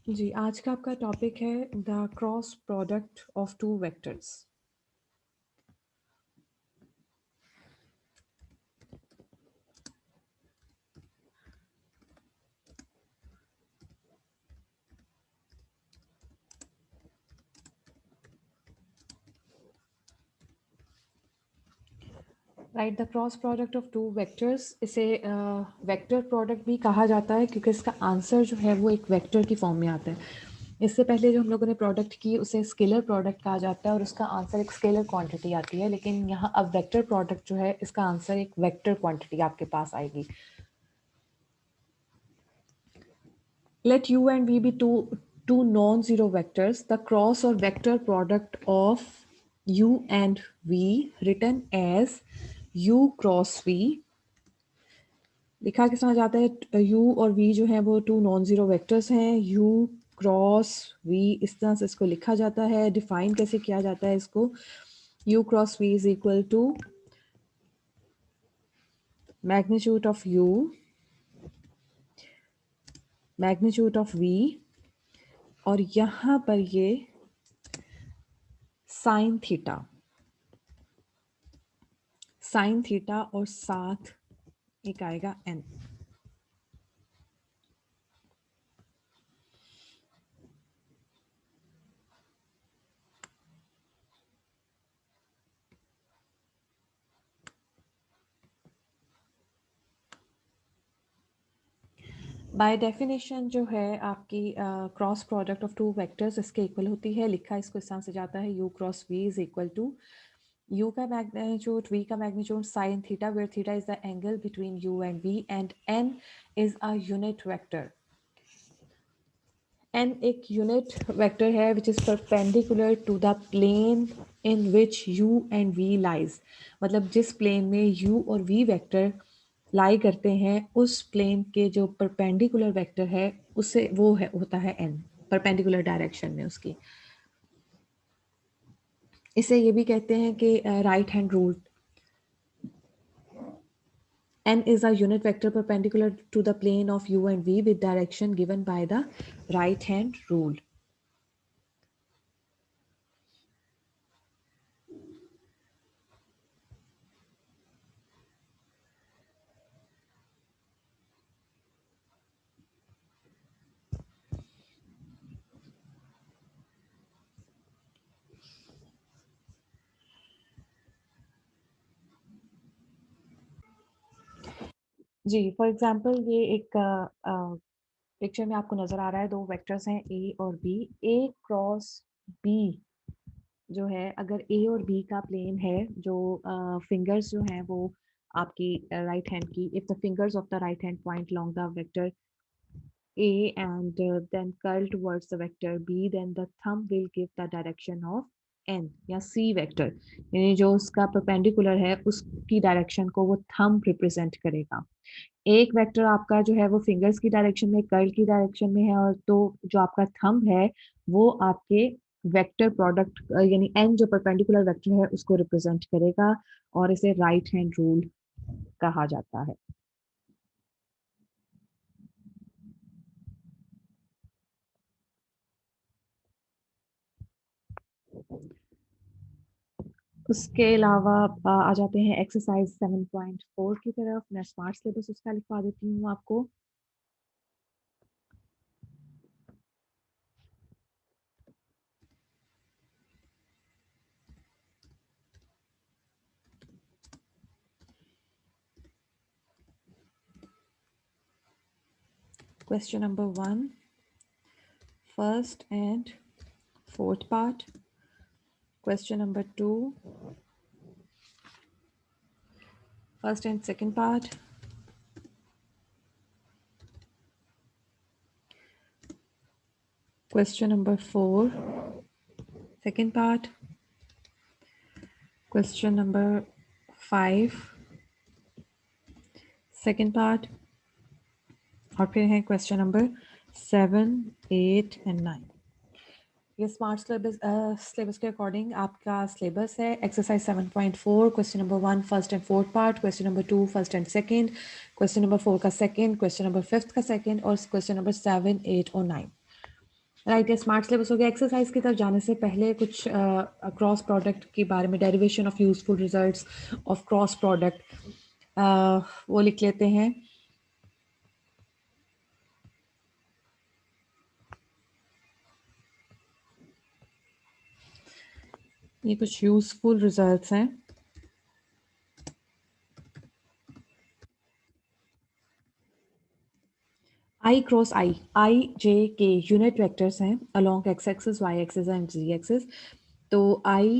जी, आज का आपका टॉपिक है the cross product of two vectors. Right, the cross product of two vectors, इसे वेक्टर प्रोडक्ट भी कहा जाता है क्योंकि इसका आंसर जो है वो एक वेक्टर की फॉर्म में आता है। इससे पहले जो हम लोगों ने प्रोडक्ट की उसे स्केलर प्रोडक्ट कहा जाता है और उसका आंसर एक स्केलर क्वांटिटी आती है, लेकिन यहाँ अब वेक्टर प्रोडक्ट जो है इसका आंसर एक वेक्टर क्वांटिटी आपके पास आएगी। Let u and v be two non-zero vectors. The cross or vector product of u and v written as u cross v लिखा किस तरह जाता है। u और v जो है वो टू नॉन जीरो वेक्टर्स हैं। u क्रॉस v इस तरह से इसको लिखा जाता है। डिफाइन कैसे किया जाता है इसको, u cross v is equal to magnitude of u magnitude of v और यहाँ पर ये साइन थीटा और साथ एक आएगा n। बाय डेफिनेशन जो है आपकी cross product of two vectors इसके इक्वल होती है। लिखा इसको इस तरह से जाता है u cross v is equal to u का मैग्नीट्यूड v का magnitude sine theta, where theta is the angle between u and v and n is a unit vector. n एक यूनिट वेक्टर है which is perpendicular to the plane in which u and v lies. मतलब जिस plane में u और v vector लाई करते हैं उस plane के जो परपेंडिकुलर वेक्टर है उससे वो है होता है n, परपेंडिकुलर डायरेक्शन में उसकी। इसे ये भी कहते हैं कि right hand rule. n is a unit vector perpendicular to the plane of u and v with direction given by the right hand rule। जी, फॉर एग्जांपल ये एक पिक्चर में आपको नजर आ रहा है, दो वेक्टर्स हैं a और b। a क्रॉस b जो है, अगर a और b का प्लेन है, जो फिंगर्स जो हैं वो आपकी राइट हैंड की, if the fingers of the right hand point along the vector a and then curl towards the vector b, then the thumb will give the direction of n या c vector, यानी जो उसका perpendicular है उसकी direction को वो thumb represent करेगा। एक वेक्टर आपका जो है वो फिंगर्स की डायरेक्शन में, कर्ल की डायरेक्शन में है, और तो जो आपका थंब है वो आपके वेक्टर प्रोडक्ट यानी एन जो परपेंडिकुलर वेक्टर है उसको रिप्रेजेंट करेगा और इसे राइट हैंड रूल कहा जाता है। उसके अलावा आ जाते हैं एक्सरसाइज 7.4 की तरफ। मैं स्मार्ट सिलेबस उसका लिखवा देती हूँ आपको। Question number 1, first and fourth part. Question number 2, first and second part. Question number 4, second part. Question number 5, second part. और फिर है क्वेश्चन नंबर 7, 8 एंड 9। ये स्मार्ट सिलेबस के अकॉर्डिंग आपका सिलेबस है। Exercise 7.4, question number 1 first and fourth part, question number 2 first and second, question number 4 का second, question number 5 का second और क्वेश्चन नंबर 7, 8 और 9। राइट, ये स्मार्ट सिलेबस हो गया। एक्सरसाइज की तरफ जाने से पहले कुछ क्रॉस प्रोडक्ट के बारे में, derivation of useful results of cross product, वो लिख लेते हैं। ये कुछ यूजफुल रिजल्ट्स हैं। आई cross i j k unit vectors हैं along x axis, y axis and z axis. तो i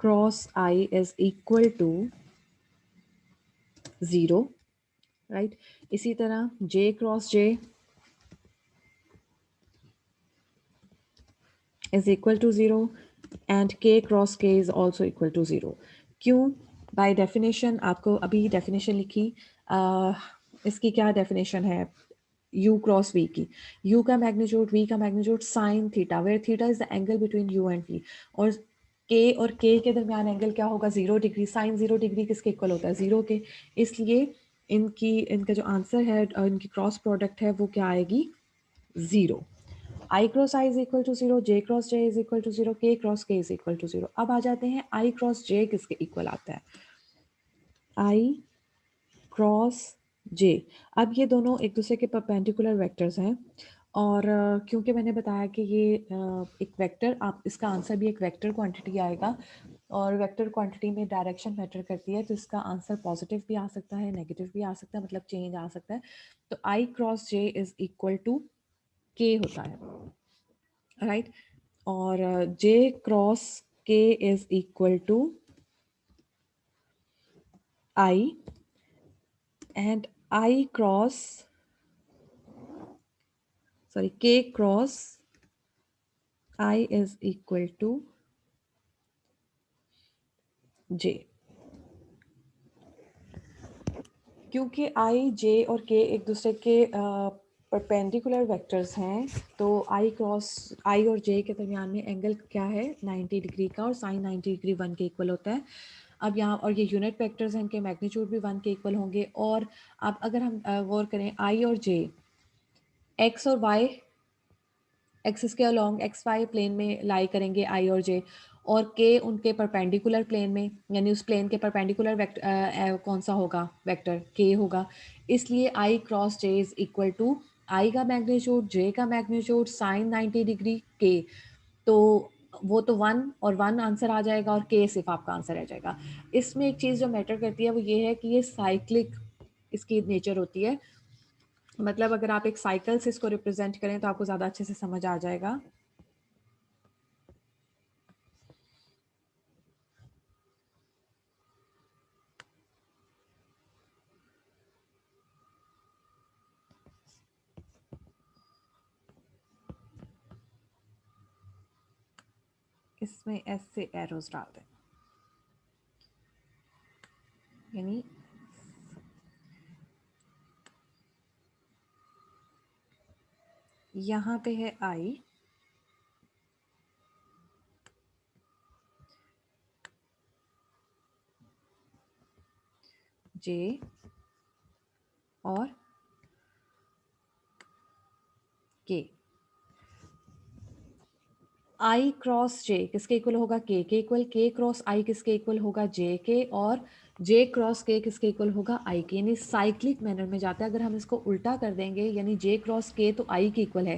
cross i is equal to 0, right. इसी तरह j cross j is equal to 0 and k cross k is also equal to 0। क्यों? By definition, आपको अभी definition लिखी, इसकी क्या definition है u क्रॉस v की। u का मैग्नीट्यूड, v का magnitude sine theta, where theta is the angle between u and v। और k और k के दरमियान एंगल क्या होगा? 0 डिग्री। साइन 0 डिग्री किसके इक्वल होता है? 0 के। इसलिए इनका जो आंसर है, इनकी क्रॉस प्रोडक्ट है, वो क्या आएगी? 0। I cross I is equal to 0, J cross J is equal to 0, K cross K is equal to 0। अब आ जाते हैं I क्रॉस J किसके इक्वल आता है? I cross J। अब ये दोनों एक दूसरे के परपेंडिकुलर वेक्टर्स हैं, और क्योंकि मैंने बताया कि ये एक वेक्टर, आप इसका आंसर भी एक वेक्टर क्वांटिटी आएगा, और वेक्टर क्वांटिटी में डायरेक्शन मैटर करती है, तो इसका आंसर पॉजिटिव भी आ सकता है, नेगेटिव भी आ सकता है, मतलब चेंज आ सकता है। तो I cross J is equal to K होता है, राइट। और J cross K is equal to I, and I cross, sorry, K cross I is equal to J। क्योंकि I, J और K एक दूसरे के परपेंडिकुलर वेक्टर्स हैं, तो I क्रॉस I और J के दरमियान में एंगल क्या है? 90 डिग्री का, और साइन 90 डिग्री 1 के इक्वल होता है। अब यहाँ, और ये यूनिट वेक्टर्स हैं, इनके मैग्नीट्यूड भी 1 के इक्वल होंगे। और अब अगर हम गौर करें, I और J एक्स और वाई एक्सिस के अलोंग एक्स वाई प्लेन में लाई करेंगे आई और जे, और के उनके परपेंडिकुलर प्लेन में, यानी उस प्लेन के परपेंडिकुलर वेक्टर कौन सा होगा? वेक्टर के होगा। इसलिए i cross j is equal to i का मैग्नीट्यूड, जे का मैग्नीट्यूड, साइन 90 डिग्री के। तो वो तो 1 और 1 आंसर आ जाएगा, और के सिर्फ आपका आंसर रह जाएगा। इसमें एक चीज़ जो मैटर करती है वो ये है कि ये साइक्लिक इसकी नेचर होती है। मतलब अगर आप एक साइकिल से इसको रिप्रेजेंट करें तो आपको ज़्यादा अच्छे से समझ आ जाएगा। इसमें ऐसे एरोज डाल दें, यानी यहाँ पे है आई, जे और के। आई क्रॉस जे किसके इक्वल होगा? के इक्वल। के क्रॉस आई किसके इक्वल होगा? जे के। और जे क्रॉस के किसके इक्वल होगा? आई के। यानी साइक्लिक मैनर में जाता है। अगर हम इसको उल्टा कर देंगे, यानी जे क्रॉस के तो आई के इक्वल है,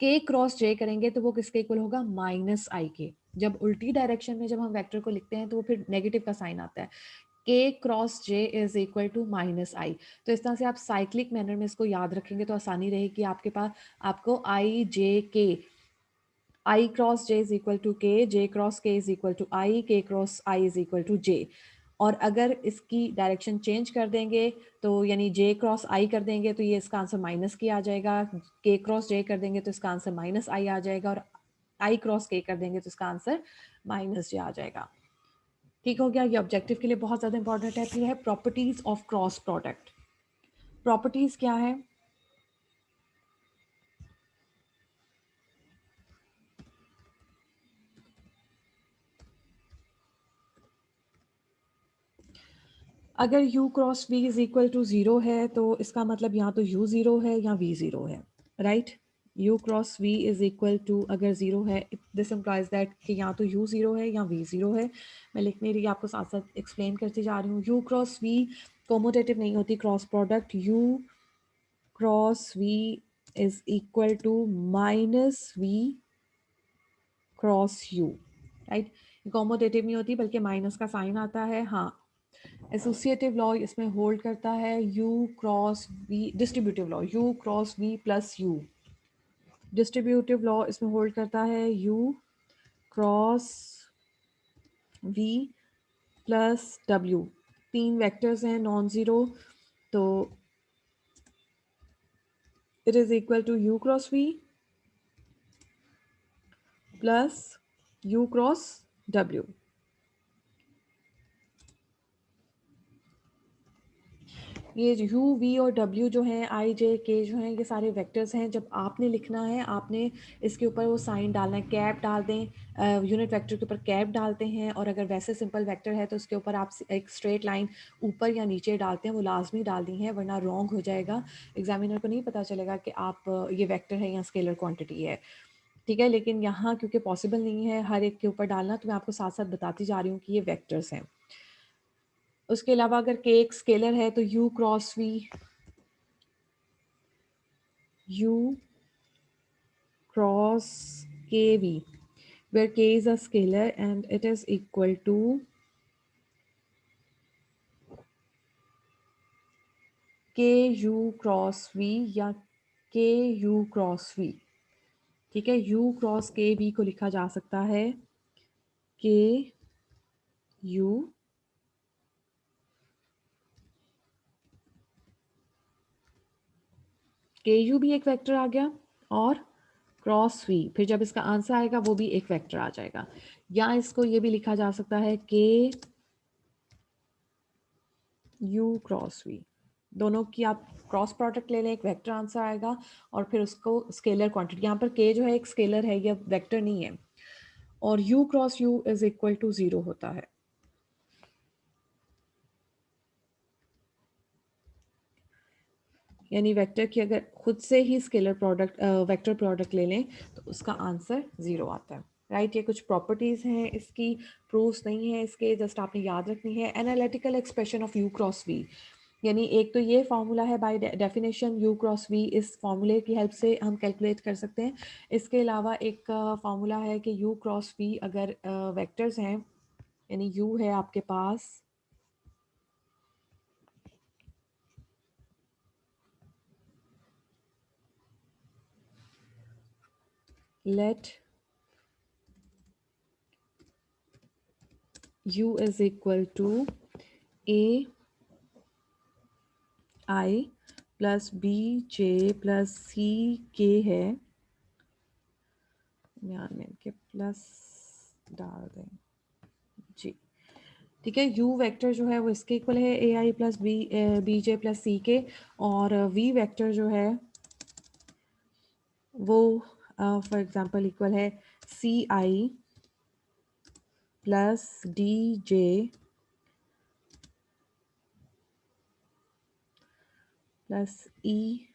के क्रॉस जे करेंगे तो वो किसके इक्वल होगा? माइनस आई के। जब उल्टी डायरेक्शन में जब हम वेक्टर को लिखते हैं तो वो फिर नेगेटिव का साइन आता है। K cross j is equal to minus i. तो इस तरह से आप साइक्लिक मैनर में इसको याद रखेंगे तो आसानी रहेगी आपके पास। आपको i j k, i cross j is equal to k, j cross k is equal to i, k cross i is equal to j. और अगर इसकी डायरेक्शन चेंज कर देंगे, तो यानी जे क्रॉस आई कर देंगे तो ये इसका आंसर माइनस के आ जाएगा, के क्रॉस जे कर देंगे तो इसका आंसर माइनस आई आ जाएगा, और आई क्रॉस के कर देंगे तो इसका आंसर माइनस जे आ जाएगा। ठीक हो गया? ये ऑब्जेक्टिव के लिए बहुत ज़्यादा इंपॉर्टेंट है। फिर है properties of cross product. Properties क्या है? अगर u cross v is equal to 0 है तो इसका मतलब यहाँ तो u 0 है या v 0 है, right. u cross v is equal to, अगर ज़ीरो है दिस इम्प्लाइज दैट कि या तो u ज़ीरो है या v ज़ीरो है। मैं लिख नहीं रही, आपको साथ साथ एक्सप्लेन करती जा रही हूँ। u क्रॉस v कोमोटेटिव नहीं होती, cross product u cross v is equal to minus v cross u, right. Commutative नहीं होती बल्कि माइनस का साइन आता है। हाँ, एसोसिएटिव लॉ इसमें होल्ड करता है u cross v, distributive law u cross v plus u, distributive law इसमें होल्ड करता है u cross v plus w। तीन वेक्टर्स हैं नॉन ज़ीरो, तो it is equal to u cross v plus u cross w। ये u v और डब्ल्यू जो हैं, आई जे के जो हैं, ये सारे वेक्टर्स हैं। जब आपने लिखना है, आपने इसके ऊपर वो साइन डालना है, कैप डाल दें, यूनिट वेक्टर के ऊपर कैप डालते हैं। और अगर वैसे सिंपल वेक्टर है तो उसके ऊपर आप एक स्ट्रेट लाइन ऊपर या नीचे डालते हैं, वो लाजमी डालनी है वरना रॉन्ग हो जाएगा। एग्जामिनर को नहीं पता चलेगा कि आप ये वेक्टर है या स्केलर क्वान्टिटी है, ठीक है। लेकिन यहाँ क्योंकि पॉसिबल नहीं है हर एक के ऊपर डालना, तो मैं आपको साथ साथ बताती जा रही हूँ कि ये वेक्टर्स हैं। उसके अलावा अगर के एक स्केलर है तो u cross v, u cross kv, where k is a scalar and it is equal to ku cross v या ku cross v, ठीक है। u क्रॉस के v को लिखा जा सकता है के यू भी एक वेक्टर आ गया, और क्रॉस v, फिर जब इसका आंसर आएगा वो भी एक वेक्टर आ जाएगा। या इसको ये भी लिखा जा सकता है के यू क्रॉस v। दोनों की आप क्रॉस प्रोडक्ट ले लें, एक वेक्टर आंसर आएगा। और फिर उसको स्केलर क्वांटिटी, यहाँ पर के जो है एक स्केलर है, यह वेक्टर नहीं है। और u cross u is equal to 0 होता है। यानी वेक्टर की अगर खुद से ही स्केलर प्रोडक्ट वेक्टर प्रोडक्ट ले लें तो उसका आंसर 0 आता है, राइट। ये कुछ प्रॉपर्टीज़ हैं, इसकी प्रूफ्स नहीं है इसके, जस्ट आपने याद रखनी है। Analytical expression of u cross v, यानी एक तो ये फार्मूला है by definition u cross v, इस फार्मूले की हेल्प से हम कैलकुलेट कर सकते हैं। इसके अलावा एक फार्मूला है कि u क्रॉस v अगर वेक्टर्स हैं, यानी u है आपके पास, let u is equal to a i plus b j plus c k है, ध्यान में के प्लस डाल दें जी, ठीक है। u वेक्टर जो है वो इसके इक्वल है a i plus b j plus c k, और v वेक्टर जो है वो फॉर एग्जांपल इक्वल है सी आई plus d j plus e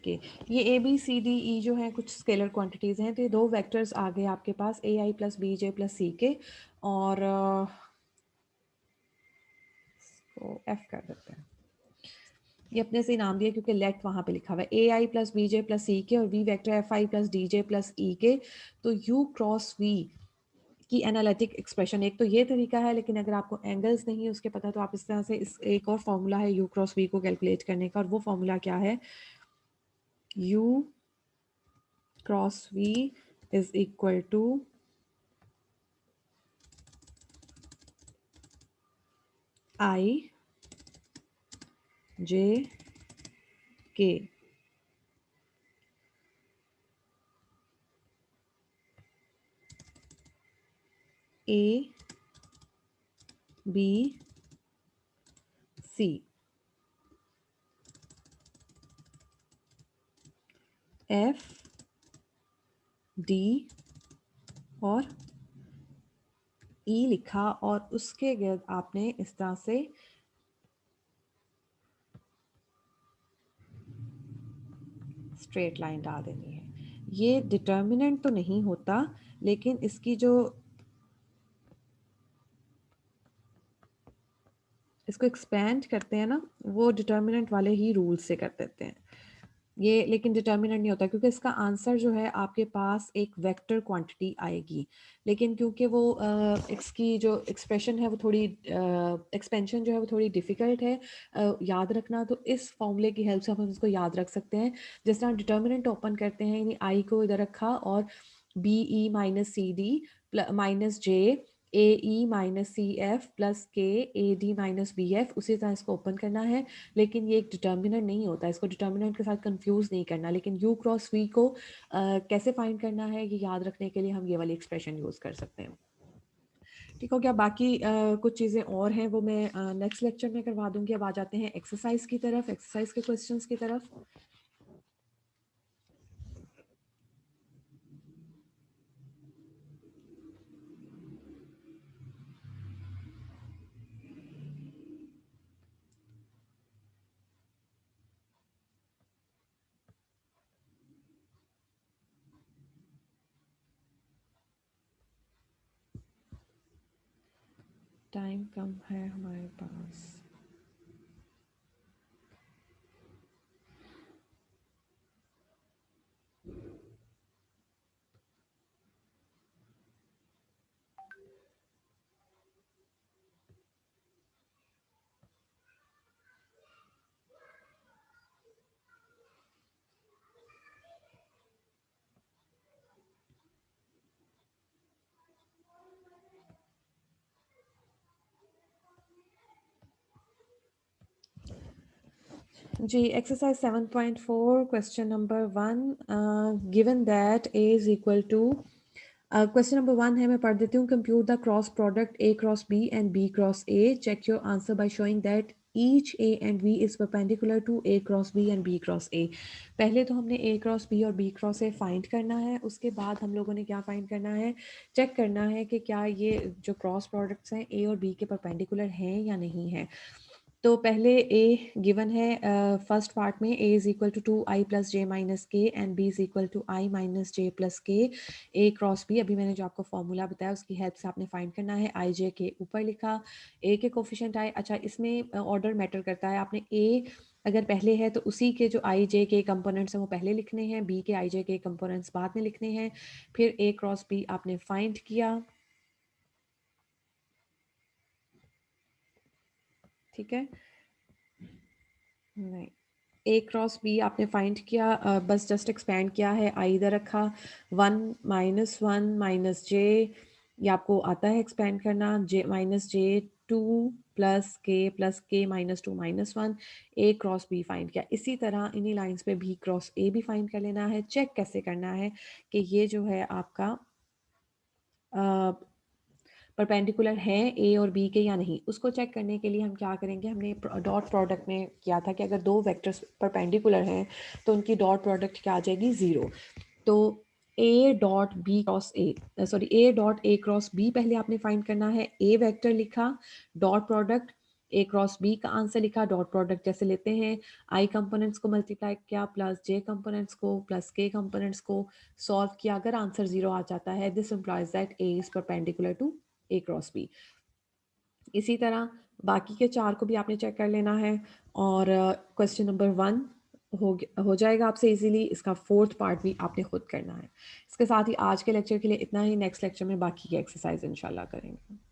के। ये ए बी सी डी ई जो है कुछ स्केलर क्वांटिटीज़ हैं, तो ये दो वेक्टर्स आ गए आपके पास ए i plus b j plus c k. और तो एफ कर देते हैं, ये अपने से ही नाम दिया क्योंकि लेट वहाँ पे लिखा हुआ है a i plus b j plus c k, और v vector f i plus d j plus e k. तो यू क्रॉस वी की एनालिटिक एक्सप्रेशन, एक तो ये तरीका है, लेकिन अगर आपको एंगल्स नहीं है उसके पता तो आप इस तरह से, इस एक और फॉर्मूला है यू क्रॉस वी को कैलकुलेट करने का, और वो फॉर्मूला क्या है, u cross v is equal to i j k a b c f d और ई लिखा, और उसके गिर्द आपने इस तरह से स्ट्रेट लाइन डाल देनी है। ये डिटर्मिनेंट तो नहीं होता, लेकिन इसकी जो इसको एक्सपेंड करते हैं ना, वो डिटर्मिनेंट वाले ही रूल से कर देते हैं। ये लेकिन डिटर्मिनेंट नहीं होता, क्योंकि इसका आंसर जो है आपके पास एक वेक्टर क्वांटिटी आएगी। लेकिन क्योंकि वो इसकी जो एक्सप्रेशन है वो थोड़ी एक्सपेंशन जो है वो थोड़ी डिफ़िकल्ट है याद रखना, तो इस फॉर्मूले की हेल्प से हम इसको याद रख सकते हैं। जिस तरह डिटर्मिनेंट ओपन करते हैं, यानी आई को इधर रखा और b e minus c d minus j a e minus c f plus k a d minus b f, उसी तरह इसको ओपन करना है। लेकिन ये एक डिटर्मिनेंट नहीं होता, इसको डिटर्मिनेंट के साथ कंफ्यूज नहीं करना। लेकिन यू क्रॉस वी को कैसे फाइंड करना है, ये याद रखने के लिए हम ये वाली एक्सप्रेशन यूज़ कर सकते हैं। ठीक हो गया। बाकी कुछ चीज़ें और हैं वो मैं नेक्स्ट लेक्चर में करवा दूंगी। अब आ जाते हैं एक्सरसाइज की तरफ, एक्सरसाइज के क्वेश्चंस की तरफ। टाइम कम है हमारे पास। जी, exercise 7.4 question number 1, given that a is equal to, question number 1 है, मैं पढ़ देती हूँ। Compute the cross product a cross b and b cross a, check your answer by showing that each a and b is perpendicular to a cross b and b cross a. पहले तो हमने a cross b और b cross a find करना है, उसके बाद हम लोगों ने क्या फाइंड करना है, चेक करना है कि क्या ये जो क्रॉस प्रोडक्ट्स हैं ए और बी के परपेंडिकुलर हैं या नहीं है। तो पहले ए गिवन है फर्स्ट पार्ट में, a is equal to 2i plus j minus k and b is equal to i minus j plus k a cross B. अभी मैंने जो आपको फॉर्मूला बताया उसकी हेल्प से आपने फाइंड करना है। आई जे के ऊपर लिखा, ए के कोफिशिएंट आए। अच्छा, इसमें ऑर्डर मैटर करता है। आपने ए अगर पहले है तो उसी के जो आई जे के कंपोनेंट्स हैं वो पहले लिखने हैं, बी के आई जे के कंपोनेंट्स बाद में लिखने हैं। फिर ए क्रॉस बी आपने फाइंड किया, ठीक है। नहीं, ए क्रॉस बी आपने फाइंड किया, बस जस्ट एक्सपेंड किया है, आई इधर रखा, 1 - 1 - जे, ये आपको आता है एक्सपेंड करना, जे माइनस जे 2 प्लस के -2 - 1, ए क्रॉस बी फाइंड किया। इसी तरह इन्हीं लाइंस पे बी क्रॉस ए भी फाइंड कर लेना है। चेक कैसे करना है कि ये जो है आपका परपेंडिकुलर हैं ए और बी के या नहीं। उसको चेक करने के लिए हम क्या करेंगे, हमने डॉट प्रोडक्ट में किया था कि अगर दो वेक्टर्स परपेंडिकुलर हैं तो उनकी डॉट प्रोडक्ट क्या आ जाएगी, 0। तो a dot b cross a, sorry, a dot a cross b पहले आपने फाइंड करना है। ए वेक्टर लिखा, dot product a cross b का आंसर लिखा, डॉट प्रोडक्ट जैसे लेते हैं, आई कंपोनेंट्स को मल्टीप्लाई किया प्लस जे कंपोनेंट्स को प्लस के कंपोनेंट्स को सॉल्व किया। अगर आंसर 0 आ जाता है, this implies that a is perpendicular to a cross b. इसी तरह बाकी के 4 को भी आपने चेक कर लेना है। और क्वेश्चन नंबर 1 हो जाएगा आपसे इजीली। इसका 4th पार्ट भी आपने खुद करना है। इसके साथ ही आज के लेक्चर के लिए इतना ही। नेक्स्ट लेक्चर में बाकी की एक्सरसाइज इंशाल्लाह करेंगे।